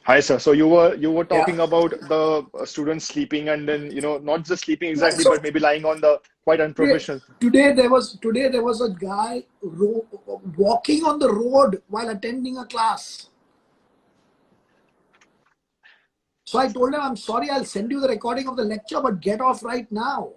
Hi, sir. So you were Yeah. talking about the students sleeping and then, not just sleeping exactly, So but maybe lying on the quite today, unprofessional. today there was a guy walking on the road while attending a class. So I told him, I'm sorry, I'll send you the recording of the lecture, but get off right now.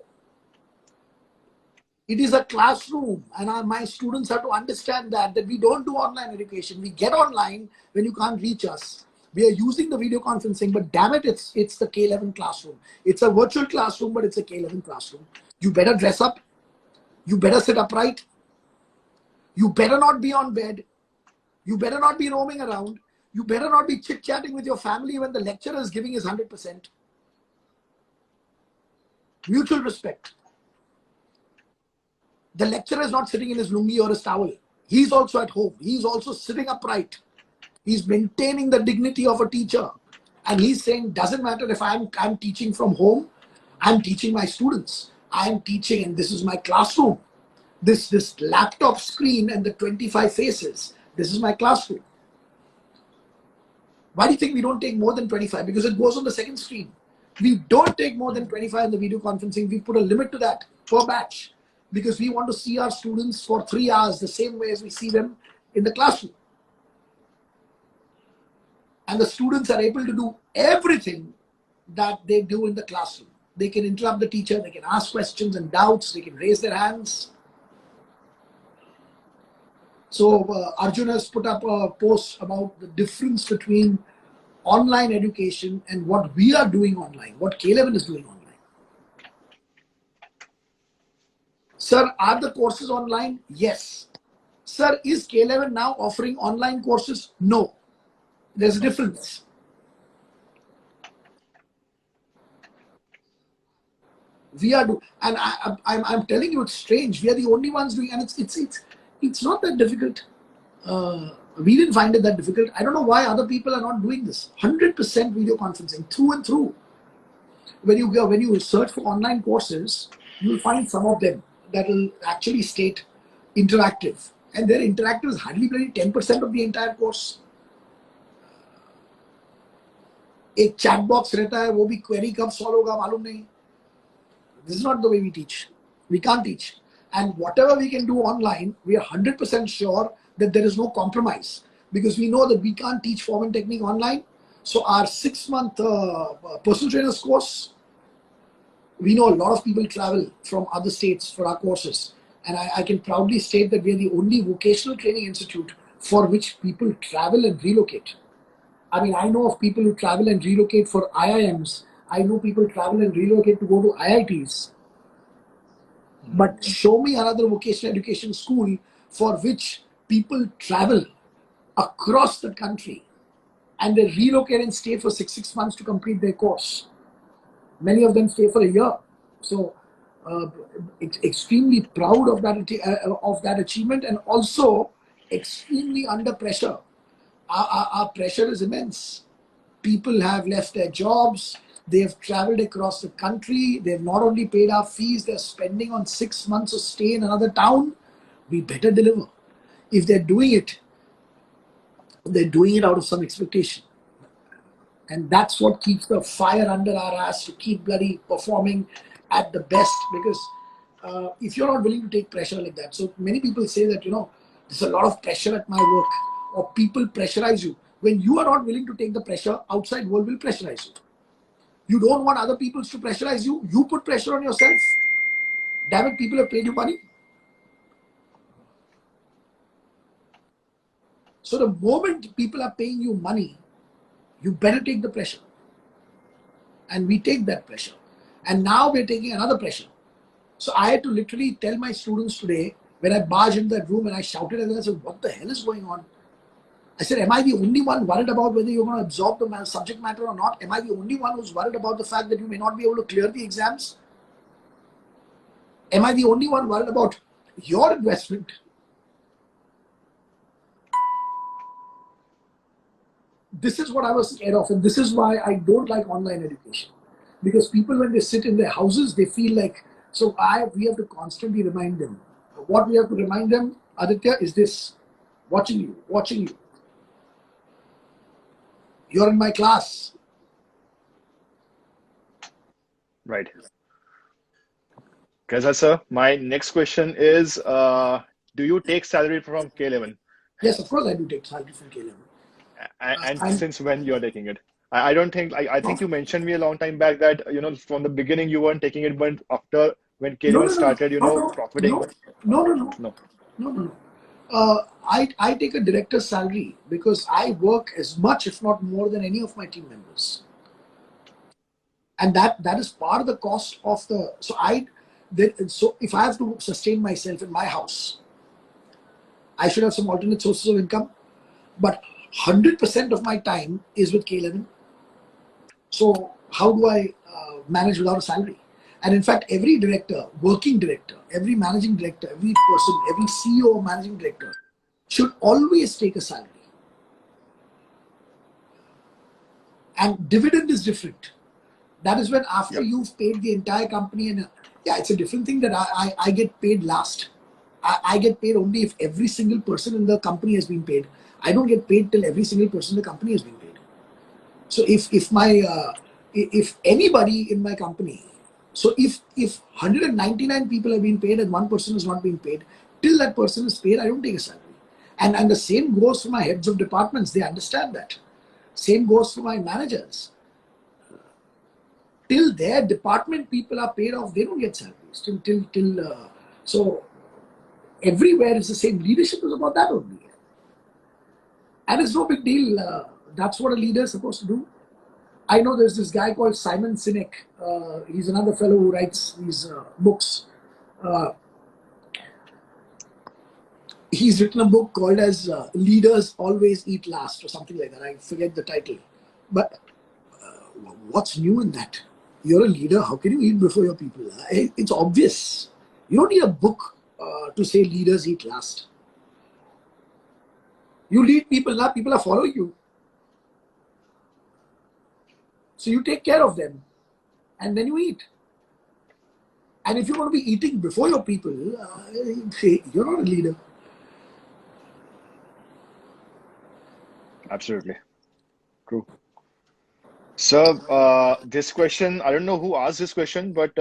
It is a classroom, and my students have to understand that we don't do online education. We get online when you can't reach us. We are using the video conferencing, but damn it, it's the K11 classroom. It's a virtual classroom, but it's a K11 classroom. You better dress up. You better sit upright. You better not be on bed. You better not be roaming around. You better not be chit-chatting with your family when the lecturer is giving his 100%. Mutual respect. The lecturer is not sitting in his lungi or his towel. He's also at home. He's also sitting upright. He's maintaining the dignity of a teacher. And he's saying, doesn't matter if I'm teaching from home, I'm teaching my students. I'm teaching, and this is my classroom. This laptop screen and the 25 faces, this is my classroom. Why do you think we don't take more than 25? Because it goes on the second screen. We don't take more than 25 in the video conferencing. We put a limit to that per batch because we want to see our students for 3 hours the same way as we see them in the classroom. And the students are able to do everything that they do in the classroom. They can interrupt the teacher, they can ask questions and doubts, they can raise their hands. So Arjun has put up a post about the difference between online education and what we are doing online, what K11 is doing online. Sir, are the courses online? Yes. Sir, is K11 now offering online courses? No. There's a difference. We are doing, and I'm telling you, it's strange. We are the only ones doing, and it's not that difficult. We didn't find it that difficult. I don't know why other people are not doing this. 100% video conferencing through and through. When you search for online courses, you will find some of them that will actually state interactive, and their interactive is hardly 10% of the entire course. एक chat box रहता है, वो भी query कब solve होगा मालूम नहीं. This is not the way we teach. We can't teach. And whatever we can do online, we are 100% sure that there is no compromise because we know that we can't teach form and technique online. So our 6-month personal trainers course, we know a lot of people travel from other states for our courses. And I can proudly state that we are the only vocational training institute for which people travel and relocate. I mean, I know of people who travel and relocate for IIMs. I know people travel and relocate to go to IITs. But show me another vocational education school for which people travel across the country and they relocate and stay for six months to complete their course. Many of them stay for a year. So, extremely proud of that achievement, and also extremely under pressure. Our pressure is immense. People have left their jobs. They have traveled across the country. They've not only paid our fees, they're spending on 6 months of stay in another town. We better deliver. If they're doing it out of some expectation. And that's what keeps the fire under our ass to keep bloody performing at the best. Because if you're not willing to take pressure like that, so many people say that, there's a lot of pressure at my work, or people pressurize you. When you are not willing to take the pressure, outside world will pressurize you. You don't want other people to pressurize you. You put pressure on yourself. Damn it, people have paid you money. So the moment people are paying you money, you better take the pressure. And we take that pressure. And now we're taking another pressure. So I had to literally tell my students today, when I barged into that room and I shouted at them, I said, what the hell is going on? I said, am I the only one worried about whether you're going to absorb the subject matter or not? Am I the only one who's worried about the fact that you may not be able to clear the exams? Am I the only one worried about your investment? This is what I was scared of, and this is why I don't like online education. Because people, when they sit in their houses, they feel like, we have to constantly remind them. What we have to remind them, Aditya, is this: watching you. You're in my class. Right. Kaizzad sir, my next question is, do you take salary from K11? Yes, of course I do take salary from K11. And And since when you are taking it? I don't think, I think you mentioned me a long time back that, from the beginning you weren't taking it, but after when no, K11 no, no, started, no, no, profiting. no, no, no, no, No. no, no, no. I take a director's salary because I work as much, if not more, than any of my team members, and that is part of the cost of the. So if I have to sustain myself in my house, I should have some alternate sources of income. But 100% of my time is with K11. So how do I manage without a salary? And in fact, every director, working director, every managing director, every person, every CEO or managing director should always take a salary. And dividend is different. That is when after Yep. you've paid the entire company, and yeah, it's a different thing that I get paid last. I get paid only if every single person in the company has been paid. I don't get paid till every single person in the company has been paid. So if anybody in my company, so if 199 people have been paid and one person is not being paid, till that person is paid, I don't take a salary. And the same goes for my heads of departments. They understand that. Same goes for my managers. Till their department people are paid off, they don't get salaries. So everywhere is the same. Leadership is about that only. And it's no big deal. That's what a leader is supposed to do. I know there's this guy called Simon Sinek. He's another fellow who writes these books. He's written a book called as Leaders Always Eat Last or something like that. I forget the title. But what's new in that? You're a leader. How can you eat before your people? It's obvious. You don't need a book to say leaders eat last. You lead people, now people are following you. So you take care of them and then you eat. And if you're going to be eating before your people, you're not a leader. Absolutely. True. So, this question, I don't know who asked this question, but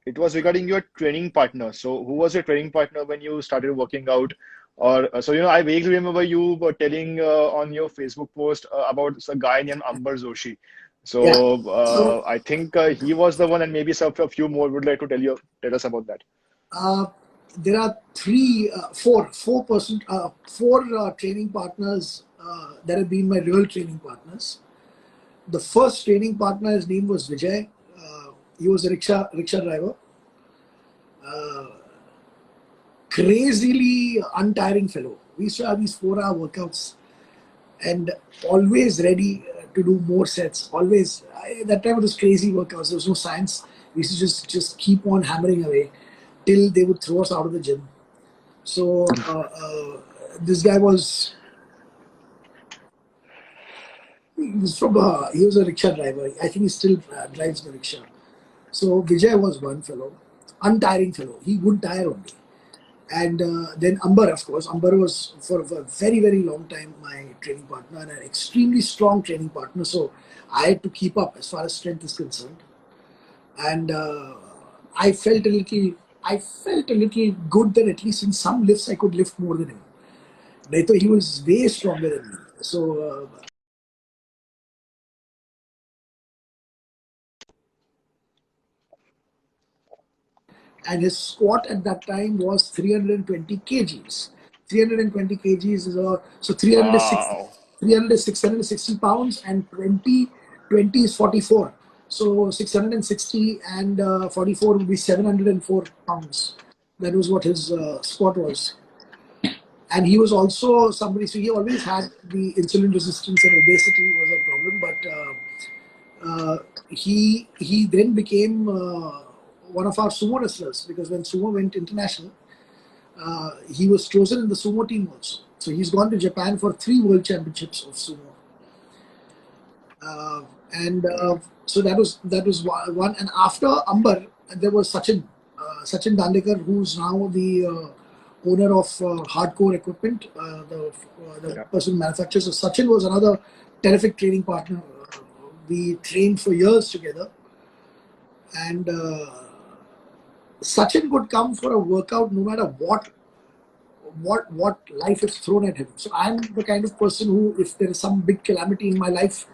it was regarding your training partner. So, who was your training partner when you started working out? Or I vaguely remember you were telling on your Facebook post about a guy named Amber Joshi. Yeah. So, So I think he was the one, and maybe a few more would like to tell us about that. there are four training partners that have been my real training partners. The first training partner, his name was Vijay. He was a rickshaw driver. Crazily untiring fellow. We used to have these 4-hour workouts and always ready to do more sets. Always. That time it was crazy workouts. There was no science. We used to just keep on hammering away till they would throw us out of the gym. So this guy was he was a rickshaw driver. I think he still drives the rickshaw. So Vijay was one fellow, untiring fellow. He wouldn't tire only. And then Amber, of course. Amber was for a very, very long time my training partner and an extremely strong training partner. So I had to keep up as far as strength is concerned. And I felt a little good that at least in some lifts I could lift more than him. Naito, he was way stronger than me. So and his squat at that time was 320 kgs. 320 kgs is so 360, Wow. 660 pounds, and 20 is 44. So 660 and 44 would be 704 pounds. That was what his squat was. And he was also somebody, so he always had the insulin resistance and obesity was a problem, but he then became one of our sumo wrestlers because when sumo went international, he was chosen in the sumo team also. So he's gone to Japan for 3 world championships of sumo. And so that was one. And after Amber, there was Sachin Dandekar, who's now the owner of Hardcore Equipment, the Yeah. person who manufactures. So Sachin was another terrific training partner. We trained for years together, and Sachin could come for a workout no matter what life is thrown at him. So I'm the kind of person who, if there is some big calamity in my life,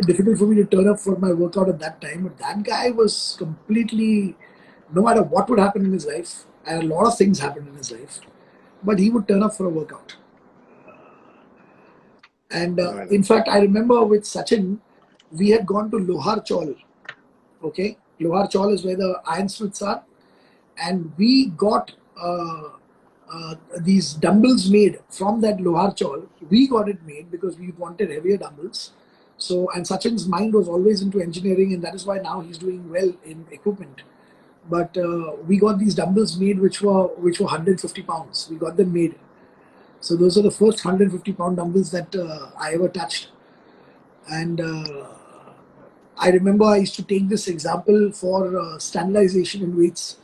difficult for me to turn up for my workout at that time. But that guy was completely, no matter what would happen in his life, and a lot of things happened in his life, but he would turn up for a workout. And in fact, I remember with Sachin, we had gone to Lohar Chawl. Okay, Lohar Chawl is where the ironsmiths are, and we got these dumbbells made from that Lohar Chawl. We got it made because we wanted heavier dumbbells. So, and Sachin's mind was always into engineering, and that is why now he's doing well in equipment. But we got these dumbbells made which were 150 pounds. We got them made. So those are the first 150-pound dumbbells that I ever touched. And I remember I used to take this example for standardization in weights.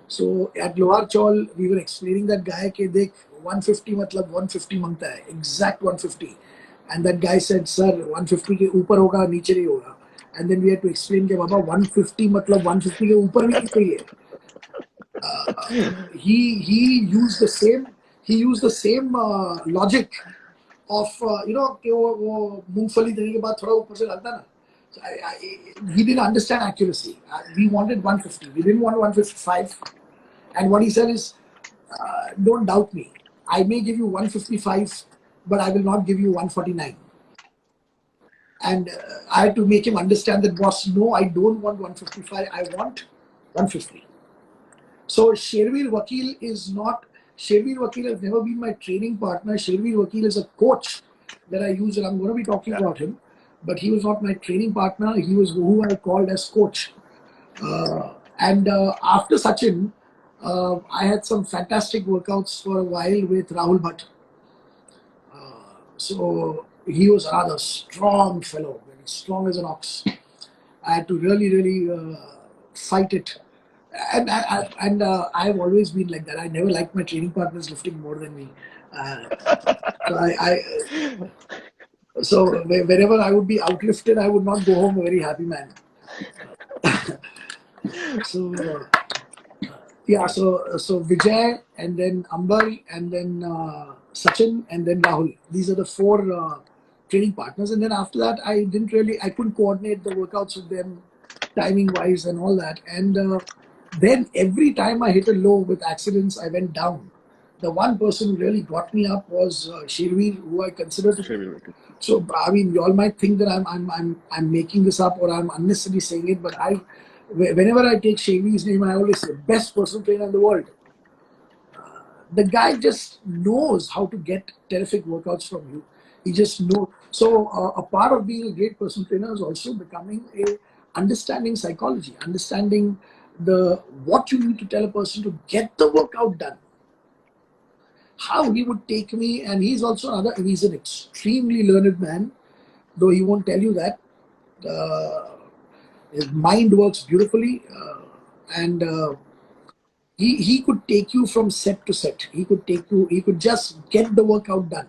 So at Lohar Chawl, we were explaining that guy ke dekh 150 matlab 150 mangta hai, exact 150. And that guy said, sir, 150 ke upar hoga, niche nahi hoga. And then we had to explain ke baba 150 matlab 150 ke upar bhi nahi chahiye. He used the same logic of you know कि वो मूंगफली देने के बाद थोड़ा ऊपर से डालता ना. So he didn't understand accuracy. We wanted 150. We didn't want 155. And what he said is, don't doubt me. I may give you 155, but I will not give you 149. And I had to make him understand that, boss, no, I don't want 155. I want 150. So Sherveer Vakil has never been my training partner. Sherveer Vakil is a coach that I use, and I'm going to be talking about him. But he was not my training partner. He was who I called as coach. And after Sachin, I had some fantastic workouts for a while with Rahul Bhatt. So he was another strong fellow, very strong as an ox. I had to really fight it. And I've always been like that. I never liked my training partners lifting more than me. So wherever I would be outlifted, I would not go home a very happy man. So Vijay, and then Ambar, and then Sachin, and then Rahul. These are the four training partners. And then after that, I couldn't coordinate the workouts with them, timing wise and all that. And then every time I hit a low with accidents, I went down. The one person who really got me up was Sherveer, who I consider to be. So I mean, you all might think that I'm making this up or I'm unnecessarily saying it, but whenever I take Sherveer's name, I always say best personal trainer in the world. The guy just knows how to get terrific workouts from you. He just knows. So a part of being a great personal trainer is also becoming understanding psychology, understanding what you need to tell a person to get the workout done. How he would take me, and he's an extremely learned man, though he won't tell you that. His mind works beautifully, and he could take you from set to set. He could just get the workout done.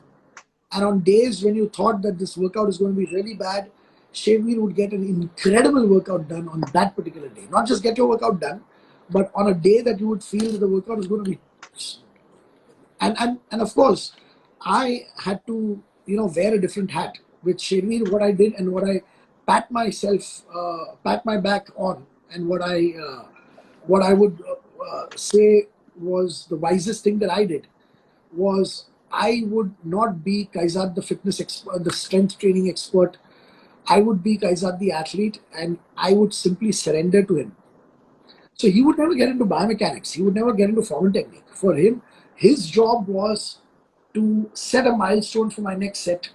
And on days when you thought that this workout is going to be really bad, Sherveer would get an incredible workout done on that particular day. Not just get your workout done, but on a day that you would feel that the workout is going to be. And of course, I had to wear a different hat. With Sherveer, what I did and what I pat my back on, and what I would say was the wisest thing that I did was I would not be Kaizzad the fitness expert, the strength training expert. I would be Kaizzad the athlete, and I would simply surrender to him. So he would never get into biomechanics. He would never get into formal technique. For him, his job was to set a milestone for my next set.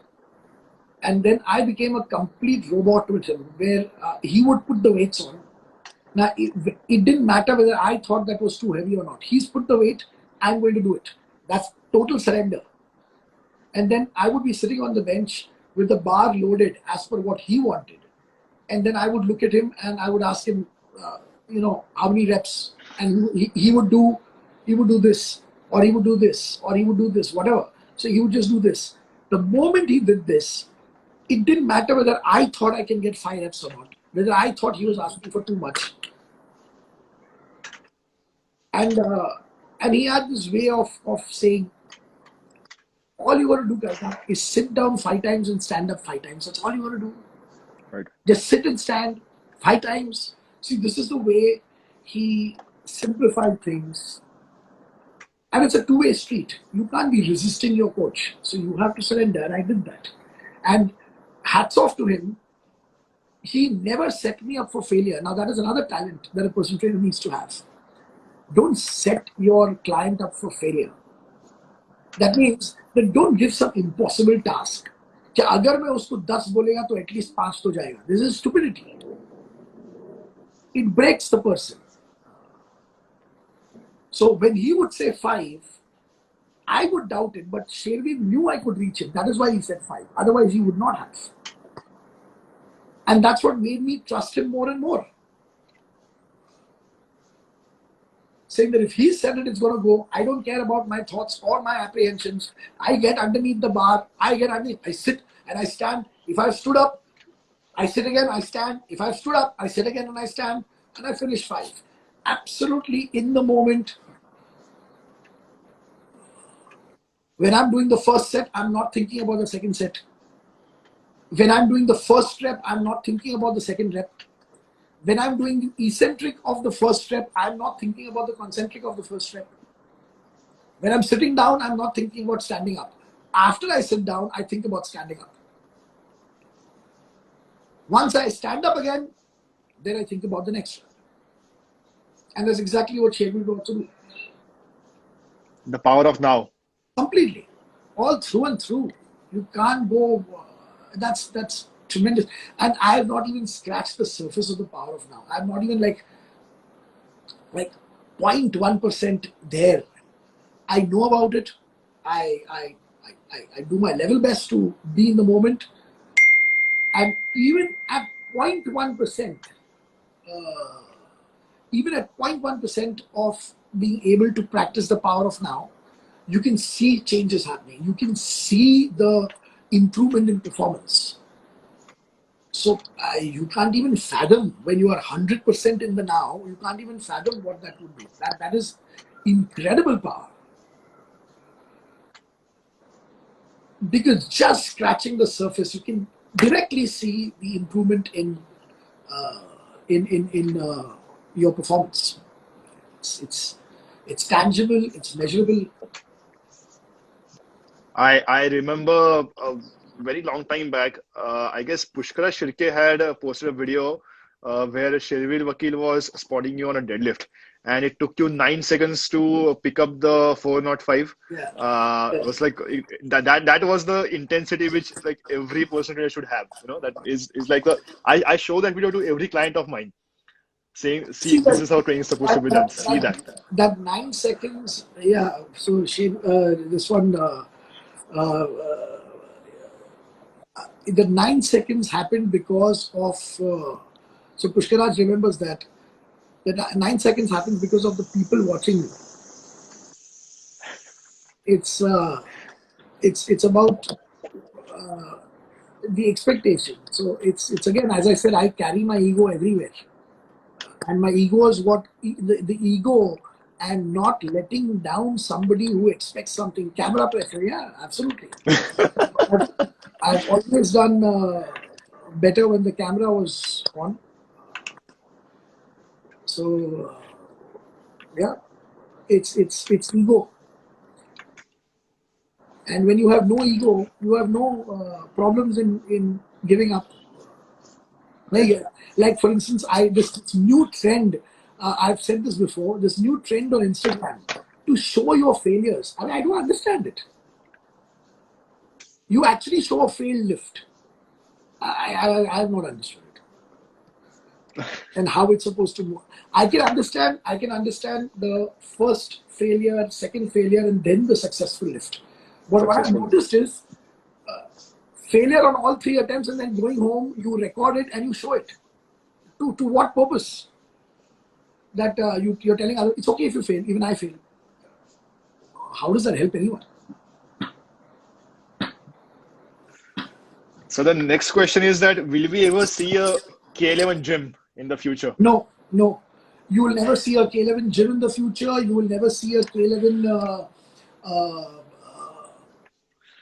And then I became a complete robot with him, where he would put the weights on. Now, it didn't matter whether I thought that was too heavy or not. He's put the weight, I'm going to do it. That's total surrender. And then I would be sitting on the bench with the bar loaded as per what he wanted. And then I would look at him and I would ask him, how many reps? And he would do this, or he would do this, or he would do this, whatever. So he would just do this. The moment he did this, it didn't matter whether I thought I can get 5 reps or not, whether I thought he was asking for too much. And he had this way of saying, all you got to do, Kaizzad, is sit down 5 times and stand up 5 times. That's all you got to do. Right. Just sit and stand 5 times. See, this is the way he simplified things. And it's a two-way street. You can't be resisting your coach. So you have to surrender. And I did that. And hats off to him. He never set me up for failure. Now, that is another talent that a personal trainer needs to have. Don't set your client up for failure. That means that don't give some impossible task. कि अगर मैं उसको 10 बोलेगा तो at least 5 तो जाएगा. This is stupidity. It breaks the person. So when he would say 5, I would doubt it, but Sherwin knew I could reach it. That is why he said 5. Otherwise, he would not have. And that's what made me trust him more and more. Saying that if he said it, it's going to go. I don't care about my thoughts or my apprehensions. I get underneath the bar. I sit and I stand. If I've stood up, I sit again, I stand. If I've stood up, I sit again and I stand. And I finish 5. Absolutely in the moment. When I'm doing the first set, I'm not thinking about the second set. When I'm doing the first rep, I'm not thinking about the second rep. When I'm doing the eccentric of the first rep, I'm not thinking about the concentric of the first rep. When I'm sitting down, I'm not thinking about standing up. After I sit down, I think about standing up. Once I stand up again, then I think about the next rep. And that's exactly what Sherwin would also do. The power of now. Completely. All through and through. You can't go... That's tremendous. And I have not even scratched the surface of the power of now. I'm not even like 0.1% there. I know about it. I do my level best to be in the moment. And even at 0.1%, even at 0.1% of being able to practice the power of now, you can see changes happening. You can see the improvement in performance. So you can't even fathom when you are 100% in the now, you can't even fathom what that would be. That is incredible power. Because just scratching the surface, you can directly see the improvement in your performance. It's tangible, it's measurable. I remember a very long time back, I guess Pushkara Shirke had posted a video where Sherwin Vakil was spotting you on a deadlift. And it took you 9 seconds to pick up the 405. Yeah. It was like that was the intensity which like every person trainer should have. You know, that is like the I show that video to every client of mine, saying, see, this is how training is supposed to be done. See that. That 9 seconds, yeah. So this one, the 9 seconds happened because of. So Pushkaraj remembers that. The 9 seconds happened because of the people watching me. It's about the expectation. So it's again, as I said, I carry my ego everywhere, and my ego is what the ego and not letting down somebody who expects something. Camera pressure, yeah, absolutely. I've always done better when the camera was on. So yeah, it's ego. And when you have no ego, you have no problems in giving up. Like for instance, this new trend, I've said this before, this new trend on Instagram to show your failures. I mean, I don't understand it. You actually show a failed lift. I have not understood it. And how it's supposed to move. I can understand the first failure, second failure, and then the successful lift. But what I've noticed is failure on all 3 attempts, and then going home, you record it and you show it. To what purpose? That you're telling others, it's okay if you fail, even I fail. How does that help anyone? So the next question is that will we ever see a K11 gym in the future? No, no. You will never see a K11 gym in the future. You will never see a K11. Uh,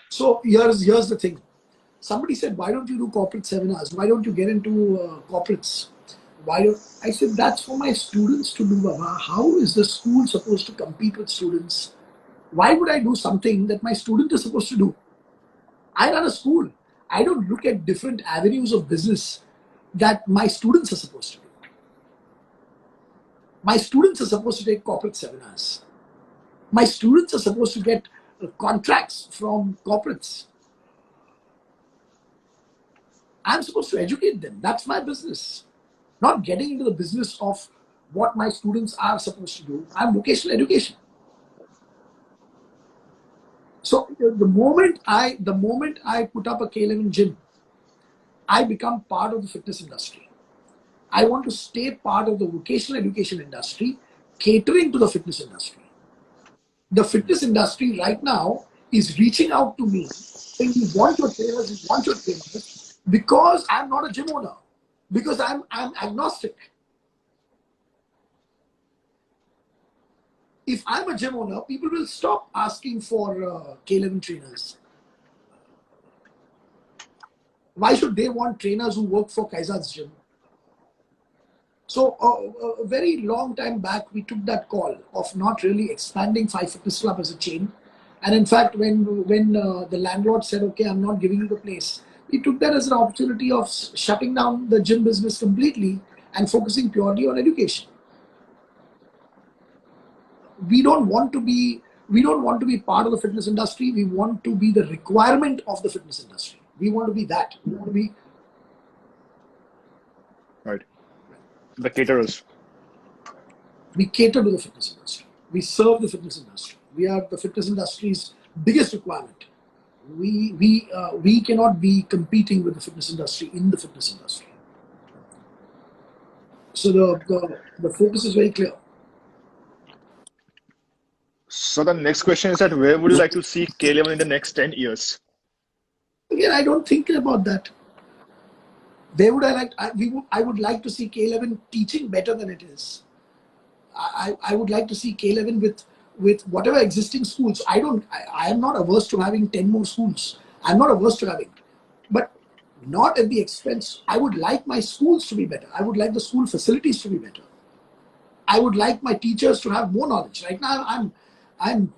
so here's the thing. Somebody said, why don't you do corporate seminars? Why don't you get into corporates? Why don't I said that's for my students to do, Baba. How is the school supposed to compete with students? Why would I do something that my student is supposed to do? I run a school. I don't look at different avenues of business that my students are supposed to do. My students are supposed to take corporate seminars. My students are supposed to get contracts from corporates. I'm supposed to educate them. That's my business. Not getting into the business of what my students are supposed to do. I'm vocational education. So the moment I put up a K11 gym, I become part of the fitness industry. I want to stay part of the vocational education industry, catering to the fitness industry. The fitness industry right now is reaching out to me saying, we want your trainers, we want your trainers, because I'm not a gym owner, because I'm agnostic. If I'm a gym owner, people will stop asking for K11 trainers. Why should they want trainers who work for Kaizzad's gym? So a very long time back, we took that call of not really expanding Five Fitness Club as a chain. And in fact, when the landlord said, okay, I'm not giving you the place, we took that as an opportunity of shutting down the gym business completely and focusing purely on education. We don't want to be part of the fitness industry. We want to be the requirement of the fitness industry. We want to be that. We want to be Right. The caterers. we cater to the fitness industry. We serve the fitness industry. We are the fitness industry's biggest requirement. We cannot be competing with the fitness industry in the fitness industry. So the focus is very clear. So the next question is that where would you like to see K11 in the next 10 years? Again, I don't think about that. Where would I like? I would like to see K11 teaching better than it is. I would like to see K11 with whatever existing schools. I am not averse to having 10 more schools. I'm not averse to having, but not at the expense. I would like my schools to be better. I would like the school facilities to be better. I would like my teachers to have more knowledge. Right now, I'm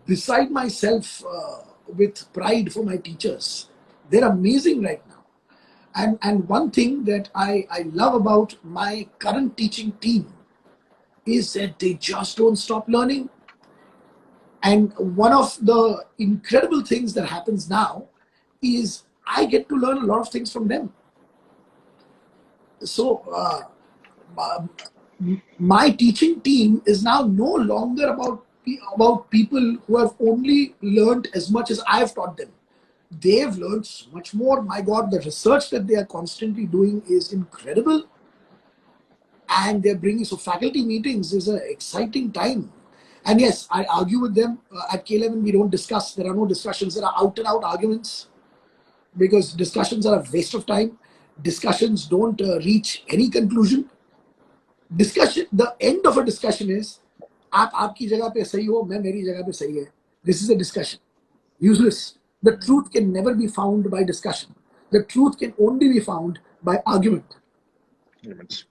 beside myself with pride for my teachers. They're amazing right now. And one thing that I love about my current teaching team is that they just don't stop learning. And one of the incredible things that happens now is I get to learn a lot of things from them. So my teaching team is now no longer about people who have only learned as much as I've taught them. They've learned so much more. My God, the research that they are constantly doing is incredible. And they're bringing, so faculty meetings is an exciting time. And yes, I argue with them. At K11, we don't discuss. There are no discussions. There are out and out arguments because discussions are a waste of time. Discussions don't reach any conclusion. Discussion, the end of a discussion is, आप आपकी जगह पे सही हो, मैं मेरी जगह पे सही है. This is a discussion. Useless. The truth can never be found by discussion. The truth can only be found by argument. Elements.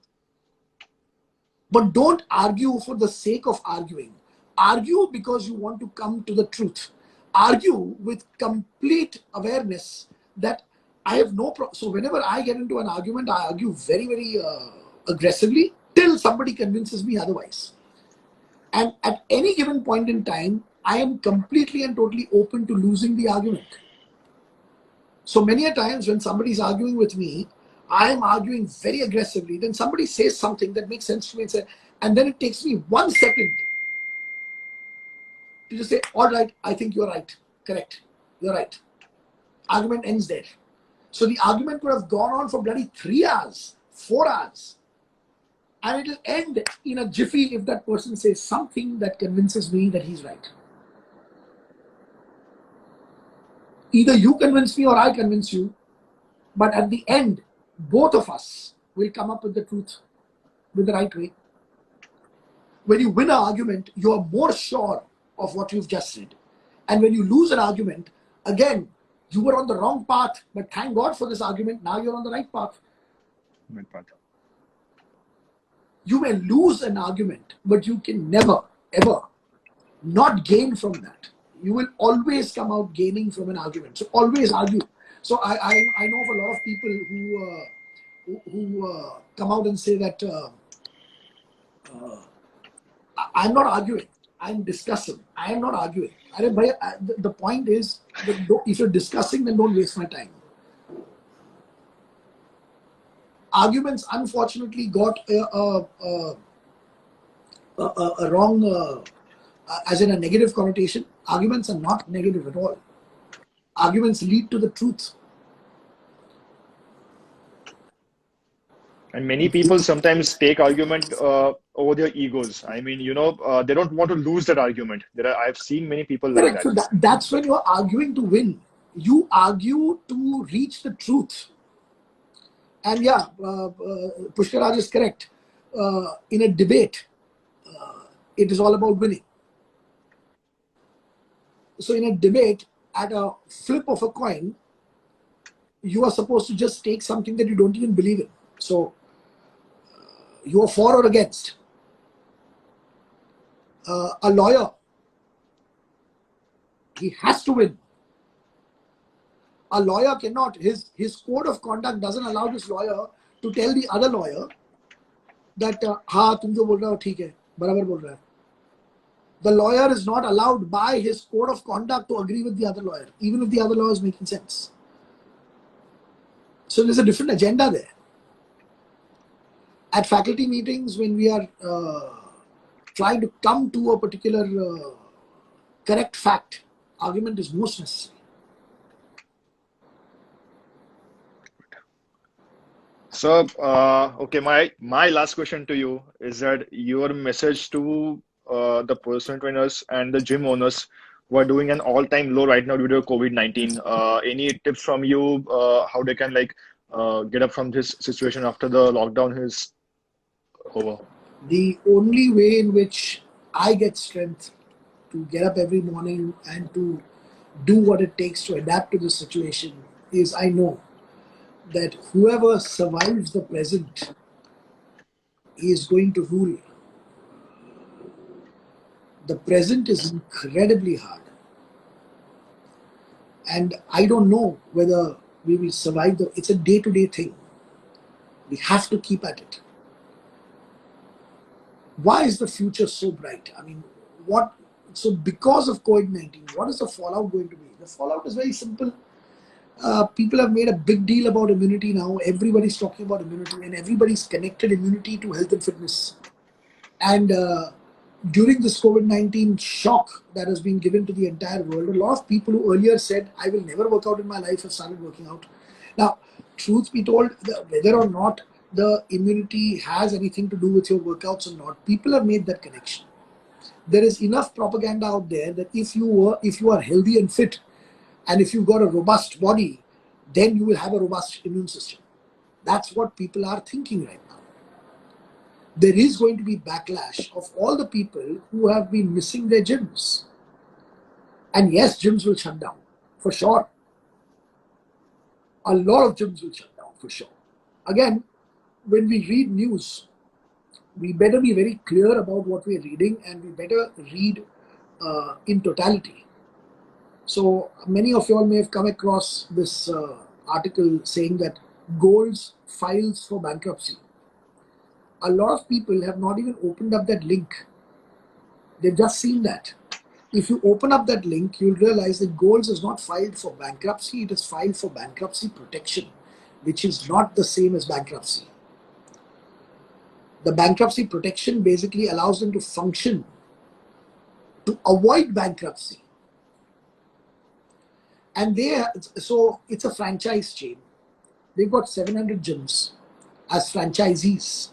But don't argue for the sake of arguing. Argue because you want to come to the truth. Argue with complete awareness that I have no problem. So whenever I get into an argument, I argue very, very aggressively till somebody convinces me otherwise. And at any given point in time, I am completely and totally open to losing the argument. So many a times when somebody is arguing with me, I am arguing very aggressively. Then somebody says something that makes sense to me and then it takes me 1 second to just say, all right, I think you're right. Correct. You're right. Argument ends there. So the argument could have gone on for bloody 3 hours, 4 hours. And it will end in a jiffy if that person says something that convinces me that he's right. Either you convince me or I convince you, but at the end, both of us will come up with the truth, with the right way. When you win an argument, you are more sure of what you've just said. And when you lose an argument, again, you were on the wrong path, but thank God for this argument, now you're on the right path. Right path. You may lose an argument, but you can never, ever not gain from that. You will always come out gaining from an argument. So always argue. So I know of a lot of people who come out and say that I'm not arguing. I'm discussing. I am not arguing. The point is that if you're discussing, then don't waste my time. Arguments, unfortunately, got a wrong, as in a negative connotation. Arguments are not negative at all. Arguments lead to the truth. And many people sometimes take argument over their egos. I mean, they don't want to lose that argument. I've seen many people like Correct. that. So that's when you're arguing to win. You argue to reach the truth. And yeah, Pushkaraj is correct. In a debate, it is all about winning. So in a debate, at a flip of a coin, you are supposed to just take something that you don't even believe in. So you are for or against. A lawyer, he has to win. A lawyer cannot, his code of conduct doesn't allow this lawyer to tell the other lawyer that, हाँ तुम जो बोल रहे हो ठीक है, बराबर बोल रहा है. The lawyer is not allowed by his code of conduct to agree with the other lawyer, even if the other lawyer is making sense. So there's a different agenda there. At faculty meetings, when we are trying to come to a particular correct fact, argument is most necessary. So, okay, my last question to you is that your message to the personal trainers and the gym owners who are doing an all-time low right now due to COVID-19. Any tips from you how they can get up from this situation after the lockdown is over? The only way in which I get strength to get up every morning and to do what it takes to adapt to the situation is I know that whoever survives the present is going to rule. The present is incredibly hard. And I don't know whether we will survive it's a day-to-day thing. We have to keep at it. Why is the future so bright? I mean, so because of COVID-19, what is the fallout going to be? The fallout is very simple. People have made a big deal about immunity now. Everybody's talking about immunity and everybody's connected immunity to health and fitness. And during this COVID-19 shock that has been given to the entire world, a lot of people who earlier said, I will never work out in my life have started working out. Now, truth be told, whether or not the immunity has anything to do with your workouts or not, people have made that connection. There is enough propaganda out there that if you are healthy and fit, and if you've got a robust body, then you will have a robust immune system. That's what people are thinking right now. There is going to be backlash of all the people who have been missing their gyms. And yes, gyms will shut down, for sure. A lot of gyms will shut down, for sure. Again, when we read news, we better be very clear about what we're reading and we better read in totality. So many of you all may have come across this article saying that Gold's files for bankruptcy. A lot of people have not even opened up that link. They've just seen that. If you open up that link, you'll realize that Gold's is not filed for bankruptcy, it is filed for bankruptcy protection, which is not the same as bankruptcy. The bankruptcy protection basically allows them to function to avoid bankruptcy. And so it's a franchise chain. They've got 700 gyms as franchisees.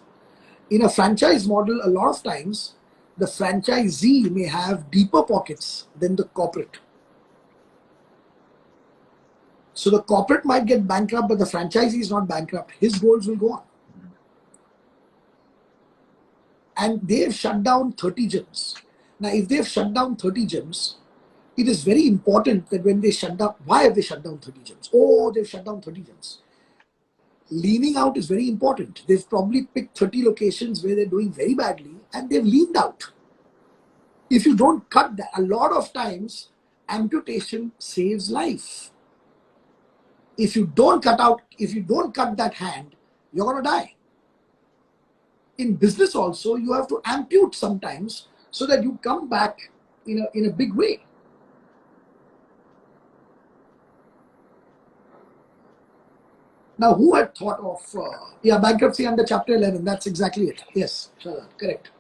In a franchise model, a lot of times, the franchisee may have deeper pockets than the corporate. So the corporate might get bankrupt, but the franchisee is not bankrupt. His goals will go on. And they've shut down 30 gyms. Now, if they've shut down 30 gyms, it is very important that when they shut down, why have they shut down 30 gyms? Oh, they've shut down 30 gyms. Leaning out is very important. They've probably picked 30 locations where they're doing very badly and they've leaned out. If you don't cut that, a lot of times amputation saves life. If you don't cut that hand, you're going to die. In business also, you have to ampute sometimes so that you come back in a big way. Now, who had thought of bankruptcy under Chapter 11? That's exactly it. Yes, correct.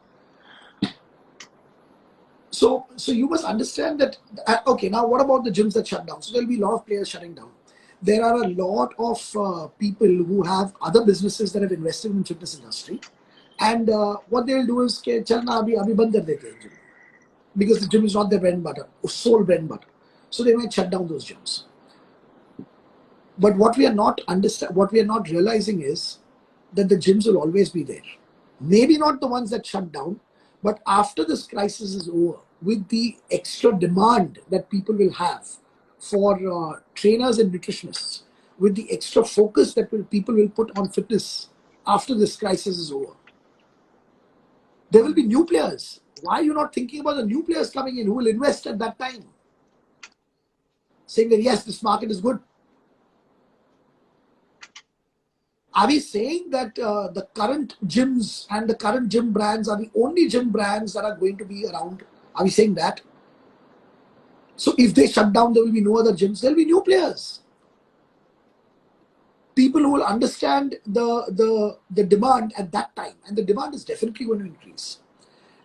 So you must understand that. Okay, now what about the gyms that shut down? So there'll be a lot of players shutting down. There are a lot of people who have other businesses that have invested in fitness industry, and what they'll do is, chalna abhi band kar dete hain gym, because the gym is not their bread and butter, sole bread and butter. So they might shut down those gyms. But what we are not realizing is that the gyms will always be there. Maybe not the ones that shut down, but after this crisis is over, with the extra demand that people will have for trainers and nutritionists, with the extra focus that people will put on fitness after this crisis is over, there will be new players. Why are you not thinking about the new players coming in who will invest at that time? Saying that, yes, this market is good. Are we saying that the current gyms and the current gym brands are the only gym brands that are going to be around? Are we saying that? So if they shut down, there will be no other gyms. There will be new players. People who will understand the demand at that time. And the demand is definitely going to increase.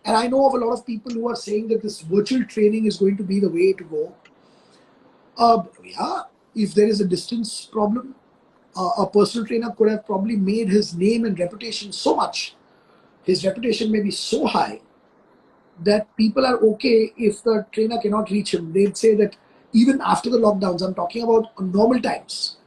And I know of a lot of people who are saying that this virtual training is going to be the way to go. If there is a distance problem, a personal trainer could have probably made his name and reputation so much. His reputation may be so high that people are okay if the trainer cannot reach him. They'd say that even after the lockdowns, I'm talking about normal times,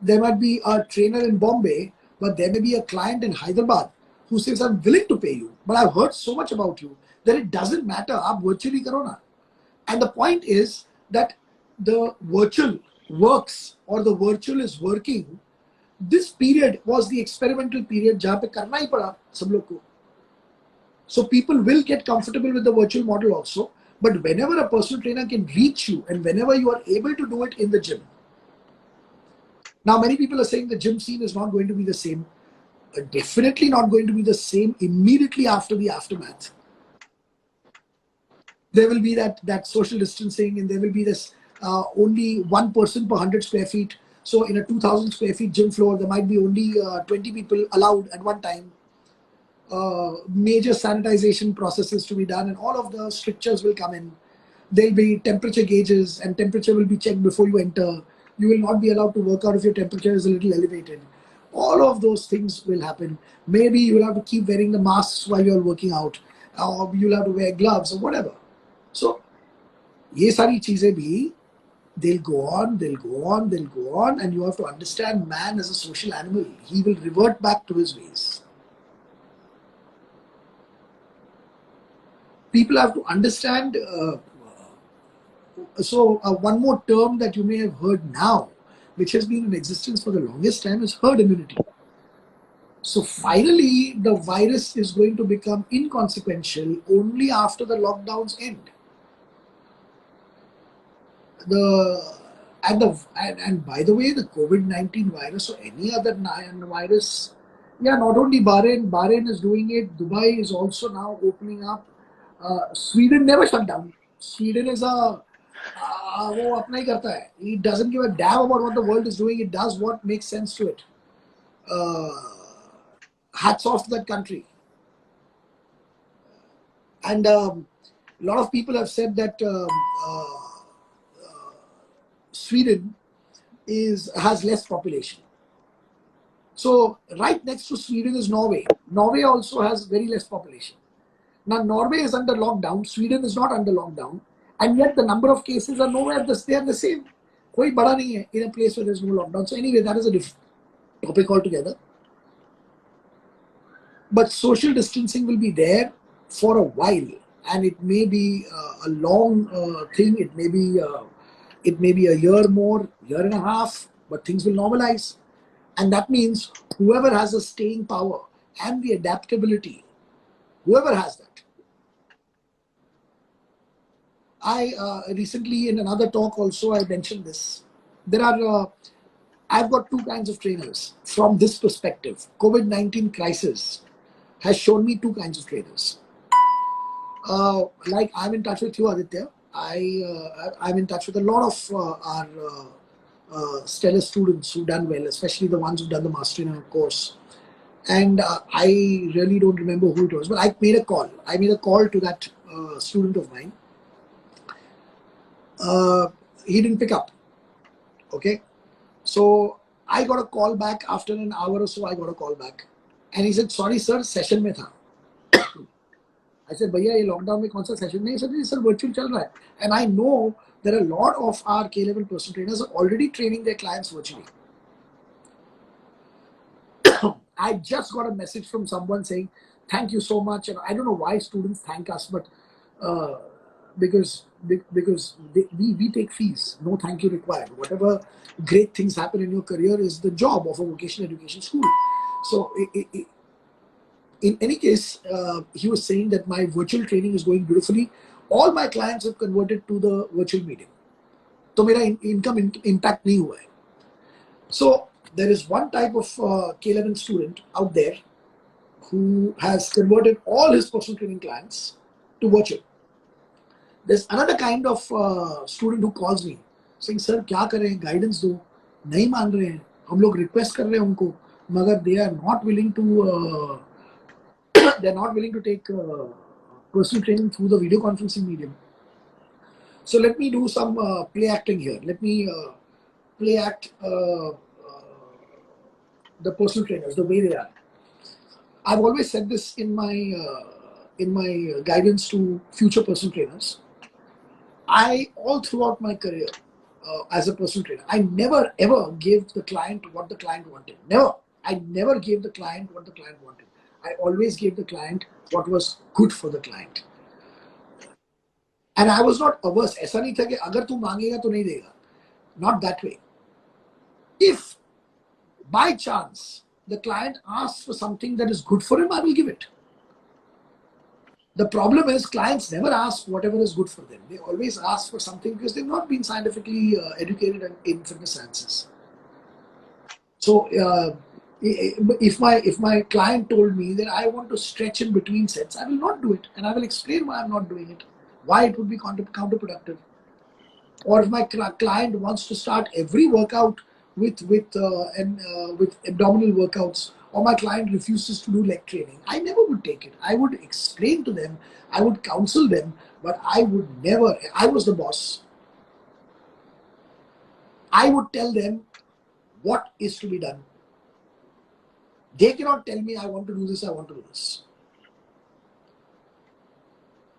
there might be a trainer in Bombay, but there may be a client in Hyderabad who says, I'm willing to pay you, but I've heard so much about you that it doesn't matter. Aap virtually karo na. And the point is that the virtual works or the virtual is working. This period was the experimental period jahan pe karna hi pada sab log ko. So people will get comfortable with the virtual model also. But whenever a personal trainer can reach you and whenever you are able to do it in the gym. Now many people are saying the gym scene is not going to be the same. Definitely not going to be the same immediately after the aftermath. There will be that social distancing and there will be this only one person per 100 square feet. So in a 2,000 square feet gym floor, there might be only 20 people allowed at one time. Major sanitization processes to be done and all of the strictures will come in. There will be temperature gauges and temperature will be checked before you enter. You will not be allowed to work out if your temperature is a little elevated. All of those things will happen. Maybe you will have to keep wearing the masks while you're working out, or you'll have to wear gloves or whatever. So, ye sari cheezein bhi, they'll go on, and you have to understand man is a social animal. He will revert back to his ways. People have to understand. One more term that you may have heard now, which has been in existence for the longest time, is herd immunity. So finally, the virus is going to become inconsequential only after the lockdowns end. And by the way, the COVID-19 virus or any other virus, not only Bahrain is doing it, Dubai is also now opening up. Sweden never shut down. Sweden is वो अपना ही करता है. He doesn't give a damn about what the world is doing. It does what makes sense to it. Hats off to that country. And a lot of people have said that Sweden has less population. So right next to Sweden is Norway. Norway also has very less population. Now Norway is under lockdown. Sweden is not under lockdown. And yet the number of cases are nowhere, they are the same. कोई बड़ा नहीं है in a place where there's no lockdown. So anyway, that is a different topic altogether. But social distancing will be there for a while, and it may be a long thing. It may be a year more, year and a half, but things will normalize. And that means whoever has the staying power and the adaptability, whoever has that. I recently in another talk also I mentioned this. I've got two kinds of trainers from this perspective. COVID-19 crisis has shown me two kinds of trainers. Like I'm in touch with you, Aditya. I'm in touch with a lot of our stellar students who've done well, especially the ones who've done the master trainer course. And I really don't remember who it was, but I made a call. I made a call to that student of mine. He didn't pick up. Okay. So I got a call back after an hour or so. I got a call back. And he said, sorry, sir, session mein tha. I said, भैया ये lockdown में कौन सा session नहीं? He said, sir, virtual चल रहा है. And I know that a lot of our K-level personal trainers are already training their clients virtually. I just got a message from someone saying, thank you so much. And I don't know why students thank us, but because we take fees, no thank you required. Whatever great things happen in your career is the job of a vocational education school. So in any case, he was saying that my virtual training is going beautifully. All my clients have converted to the virtual medium. So मेरा income impact नहीं हुआ है. So there is one type of K11 student out there who has converted all his personal training clients to virtual. There's another kind of student who calls me saying, sir, क्या करें, guidance दो, नहीं मान रहे हैं, हम लोग request कर रहे हैं उनको, मगर they are not willing to take personal training through the video conferencing medium. So let me do some play acting here. Let me play act the personal trainers the way they are. I've always said this in my guidance to future personal trainers. All throughout my career as a personal trainer, I never ever gave the client what the client wanted. Never. I never gave the client what the client wanted. I always gave the client what was good for the client. And I was not averse. ऐसा नहीं था कि अगर तू मांगेगा तो नहीं देगा. Not that way. If by chance the client asks for something that is good for him, I will give it. The problem is clients never ask whatever is good for them. They always ask for something because they've not been scientifically educated in fitness sciences. So if my client told me that I want to stretch in between sets, I will not do it, and I will explain why I'm not doing it, why it would be counterproductive. Or if my client wants to start every workout with abdominal workouts, or my client refuses to do leg training, I never would take it. I would explain to them, I would counsel them, but I would never. I was the boss. I would tell them what is to be done. They cannot tell me I want to do this, I want to do this.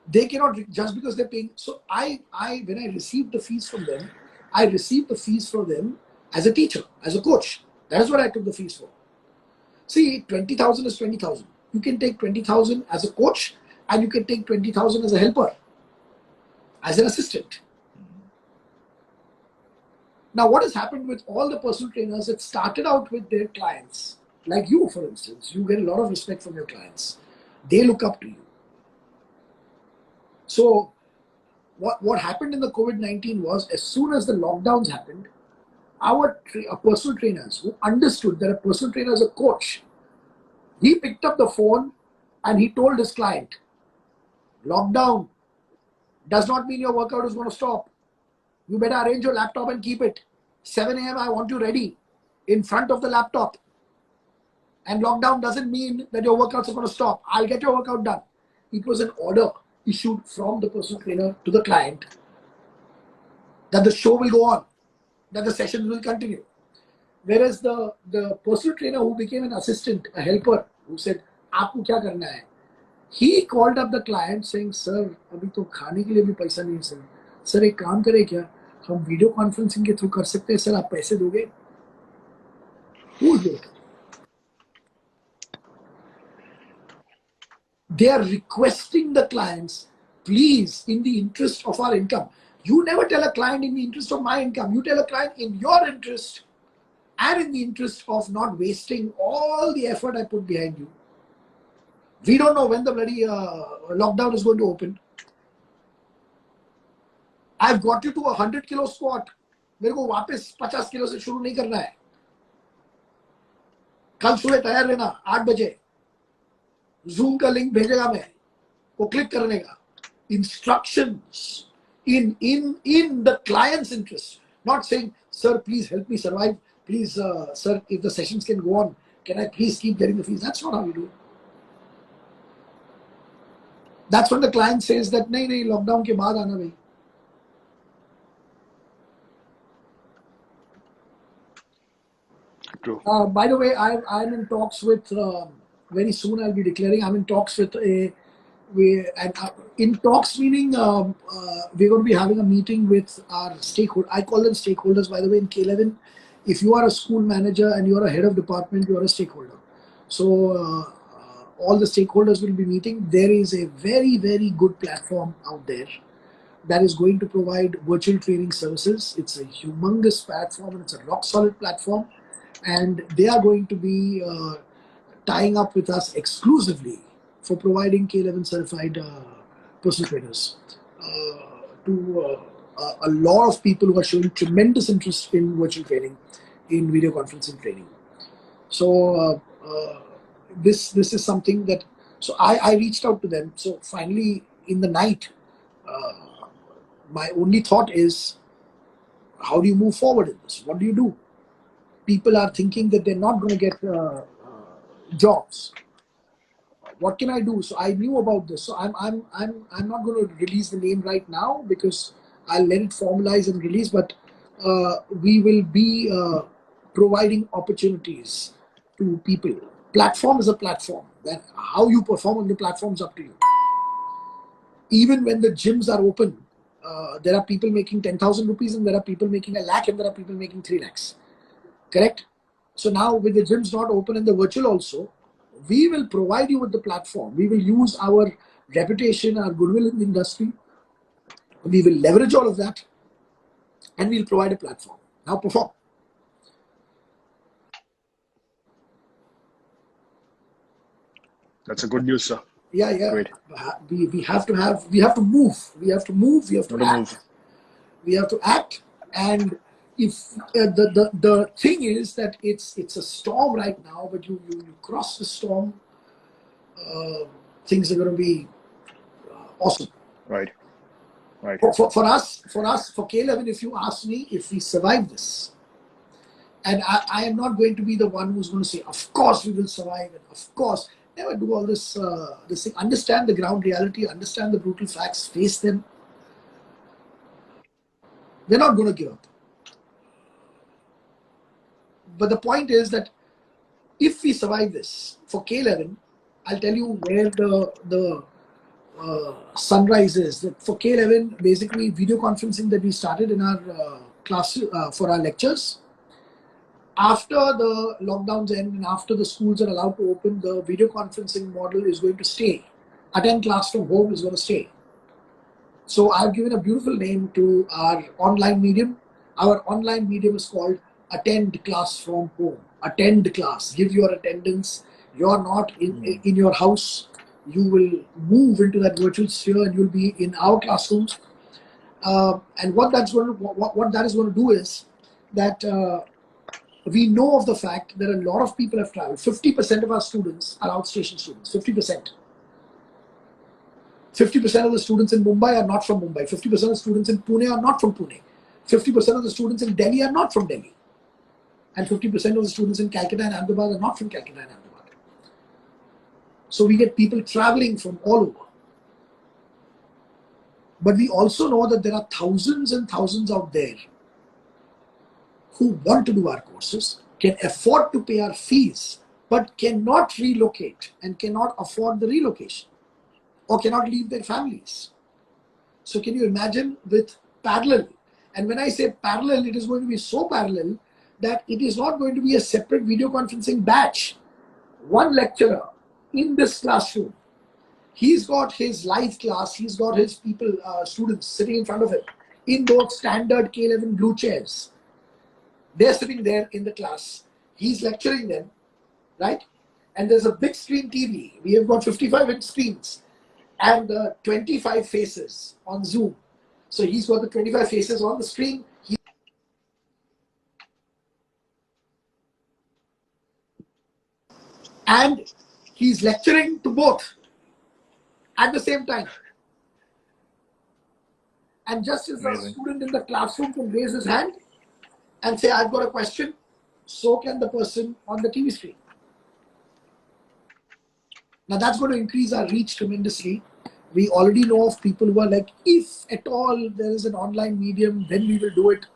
They cannot, just because they're paying. So when I received the fees from them, I received the fees from them as a teacher, as a coach. That is what I took the fees for. See, 20,000 is 20,000. You can take 20,000 as a coach, and you can take 20,000 as a helper, as an assistant. Now, what has happened with all the personal trainers that started out with their clients, like you, for instance, you get a lot of respect from your clients. They look up to you. So what happened in the COVID-19 was, as soon as the lockdowns happened, our personal trainers who understood that a personal trainer is a coach, he picked up the phone and he told his client, lockdown does not mean your workout is going to stop. You better arrange your laptop and keep it. 7 a.m. I want you ready in front of the laptop. And lockdown doesn't mean that your workouts are going to stop. I'll get your workout done. It was an order issued from the personal trainer to the client that the show will go on, that the sessions will continue. Whereas the personal trainer who became an assistant, a helper, who said, "Aapko kya karna hai?" He called up the client saying, "Sir, abhi to khane ke liye bhi paisa nahi hai, sir. Sir, ek kaam kare kya? हम video conferencing के through कर सकते हैं, sir आप पैसे दोगे? Who will do it? They are requesting the clients, please, in the interest of our income. You never tell a client in the interest of my income. You tell a client in your interest and in the interest of not wasting all the effort I put behind you. We don't know when the bloody lockdown is going to open. I've got you to 100 kilo squat. मेरे को वापस 50 kilo से शुरू नहीं करना है. कल सुबह तैयार रहना 8 बजे. जूम का लिंक भेजेगा मैं, वो क्लिक करने का. Instructions in the client's interest, not saying, sir, please help me survive. Please, sir, if the sessions can go on, can I please keep getting the fees? That's not how you do it. That's when the client says that, nahi, nahi, lockdown ke baad aana bhai. True. By the way, I'm in talks with, very soon I'll be declaring, I'm in talks with in talks meaning we're going to be having a meeting with our stakeholders. I call them stakeholders, by the way, in K11. If you are a school manager and you are a head of department, you are a stakeholder. So all the stakeholders will be meeting. There is a very, very good platform out there that is going to provide virtual training services. It's a humongous platform and it's a rock solid platform. And they are going to be tying up with us exclusively for providing K11 certified personal trainers to a lot of people who are showing tremendous interest in virtual training, in video conferencing training. So this is something that, so I reached out to them. So finally in the night, my only thought is, how do you move forward in this? What do you do? People are thinking that they're not going to get jobs. What can I do? So I knew about this. So I'm not going to release the name right now because I'll let it formalize and release. But we will be providing opportunities to people. Platform is a platform. That how you perform on the platform is up to you. Even when the gyms are open, there are people making 10,000 rupees and there are people making 1 lakh and there are people making 3 lakhs. Correct? So now with the gyms not open and the virtual also, we will provide you with the platform. We will use our reputation, our goodwill in the industry. We will leverage all of that and we'll provide a platform. Now perform. That's a good news, sir. Yeah. Great. We have to move. We have to move. We have to act. We have to act. And if the thing is that it's a storm right now, but you cross the storm, things are going to be awesome. Right. For us, for K11, if you ask me, if we survive this, and I am not going to be the one who's going to say, of course we will survive, and of course, never do all this thing. Understand the ground reality, understand the brutal facts, face them. We're not going to give up. But the point is that if we survive this, for K11, I'll tell you where the sunrise is. That for K11, basically video conferencing that we started in our class for our lectures. After the lockdowns end and after the schools are allowed to open, the video conferencing model is going to stay. Attend class from home is going to stay. So I've given a beautiful name to our online medium. Our online medium is called Attend Class from Home. Attend class. Give your attendance. You're not in your house. You will move into that virtual sphere and you'll be in our classrooms. And what that is going to do is that we know of the fact that a lot of people have traveled. 50% of our students are outstation students. 50%. 50% of the students in Mumbai are not from Mumbai. 50% of the students in Pune are not from Pune. 50% of the students in Delhi are not from Delhi. And 50% of the students in Calcutta and Ahmedabad are not from Calcutta and Ahmedabad. So we get people traveling from all over. But we also know that there are thousands and thousands out there who want to do our courses, can afford to pay our fees, but cannot relocate and cannot afford the relocation or cannot leave their families. So can you imagine with parallel? And when I say parallel, it is going to be so parallel that it is not going to be a separate video conferencing batch. One lecturer in this classroom, he's got his live class, he's got his people, students sitting in front of him in those standard K11 blue chairs. They're sitting there in the class. He's lecturing them, right? And there's a big screen TV. We have got 55-inch screens and 25 faces on Zoom. So he's got the 25 faces on the screen. And he's lecturing to both at the same time. And just as a student in the classroom can raise his hand and say, I've got a question, so can the person on the TV screen. Now that's going to increase our reach tremendously. We already know of people who are like, if at all there is an online medium, then we will do it.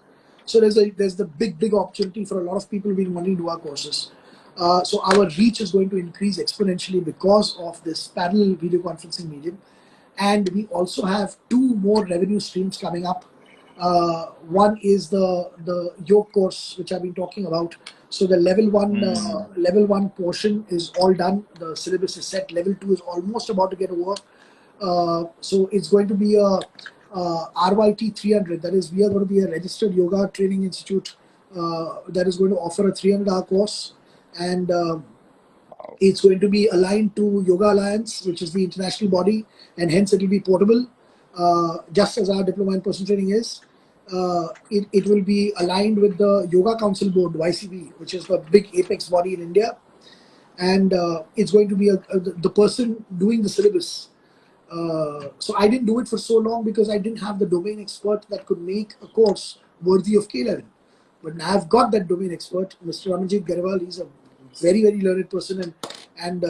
So there's the big opportunity for a lot of people who've been wanting to do our courses. So our reach is going to increase exponentially because of this parallel video conferencing medium. And we also have 2 more revenue streams coming up. One is the yoga course, which I've been talking about. So the level one portion is all done. The syllabus is set. Level 2 is almost about to get over. So it's going to be a RYT 300. That is, we are going to be a registered yoga training institute that is going to offer a 300-hour course. And it's going to be aligned to Yoga Alliance, which is the international body, and hence it will be portable, just as our diploma in personal training is. It will be aligned with the Yoga Council Board, YCB, which is the big apex body in India. And it's going to be the person doing the syllabus. So I didn't do it for so long because I didn't have the domain expert that could make a course worthy of K11. But now I've got that domain expert, Mr. Ramanjit Garewal. He's a very learned person and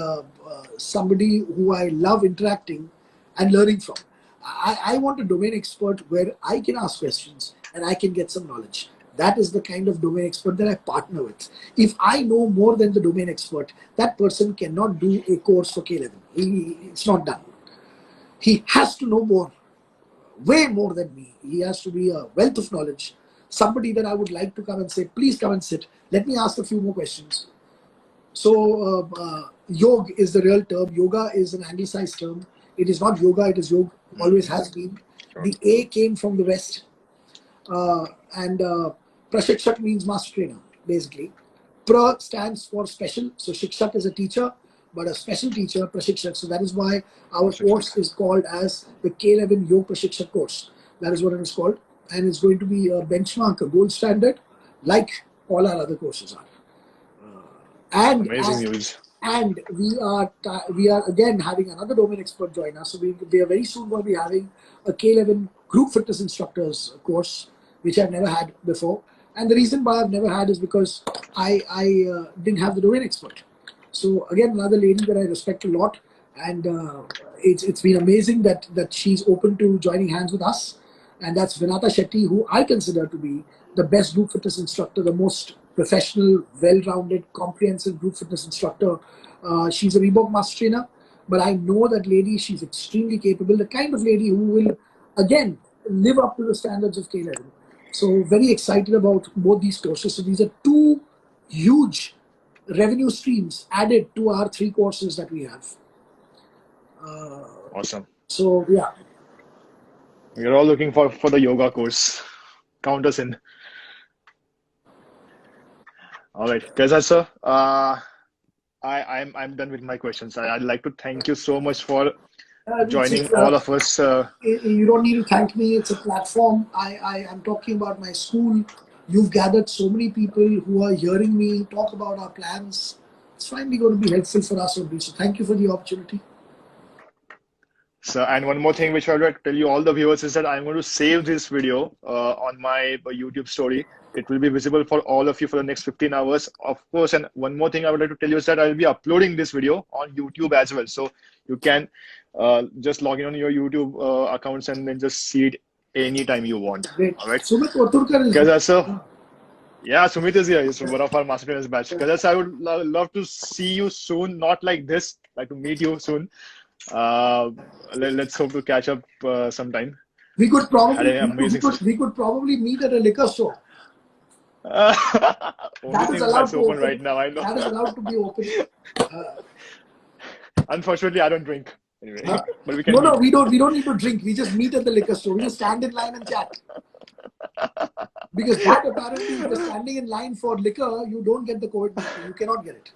somebody who I love interacting and learning from. I want a domain expert where I can ask questions and I can get some knowledge. That is the kind of domain expert that I partner with. If I know more than the domain expert, that person cannot do a course for K11. It's not done. He has to know more, way more than me. He has to be a wealth of knowledge. Somebody that I would like to come and say, please come and sit. Let me ask a few more questions. So yoga is the real term. Yoga is an anglicized term. It is not yoga, it is yoga. Always has been. The A came from the West. And Prashikshak means master trainer, basically. Pra stands for special. So Shikshak is a teacher, but a special teacher, Prashikshak. So that is why our course is called as the K11 Yoga Prashikshak course. That is what it is called. And it's going to be a benchmark, a gold standard, like all our other courses are. And we are again having another domain expert join us. So we are very soon going to be having a K11 group fitness instructors course, which I've never had before. And the reason why I've never had is because I didn't have the domain expert. So again, another lady that I respect a lot, and it's been amazing that she's open to joining hands with us. And that's Vinata Shetty, who I consider to be the best group fitness instructor, the most professional, well-rounded, comprehensive group fitness instructor. She's a Reebok master trainer, but I know that lady, she's extremely capable, the kind of lady who will, again, live up to the standards of K11. So very excited about both these courses. So these are 2 huge revenue streams added to our 3 courses that we have. Awesome. So yeah. We're all looking for the yoga course. Count us in. All right, Kaizzad sir. I'm done with my questions. I'd like to thank you so much for joining all of us. You don't need to thank me. It's a platform. I am talking about my school. You've gathered so many people who are hearing me talk about our plans. It's finally going to be helpful for us only. So thank you for the opportunity. So, and one more thing which I would like to tell you all the viewers is that I'm going to save this video on my YouTube story. It will be visible for all of you for the next 15 hours, of course. And one more thing I would like to tell you is that I will be uploading this video on YouTube as well. So you can just log in on your YouTube accounts and then just see it anytime you want. Great. All right. Sumit Kothurkar is Kaizzad sir. Yeah, Sumit is here. He's one of our master trainers batch. Kaizzad sir, I would love to see you soon. Not like this, like to meet you soon. Let's hope to catch up sometime. We could Had probably an amazing session. we could probably meet at a liquor store. Only That is thing allowed that's to open open. right now, I know. That is allowed to be open. Unfortunately, I don't drink anyway, but we can No, meet. we don't need to drink. We just meet at the liquor store. We just stand in line and chat. Because that apparently, if you're standing in line for liquor, you don't get the COVID-19. You cannot get it.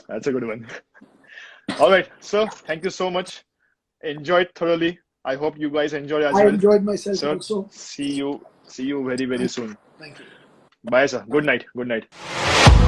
That's a good one. All right, so thank you so much. Enjoyed thoroughly. I hope you guys enjoyed as I well. enjoyed myself Sir, also. see you very, very soon. Thank you. Bye, sir. Good night. Good night.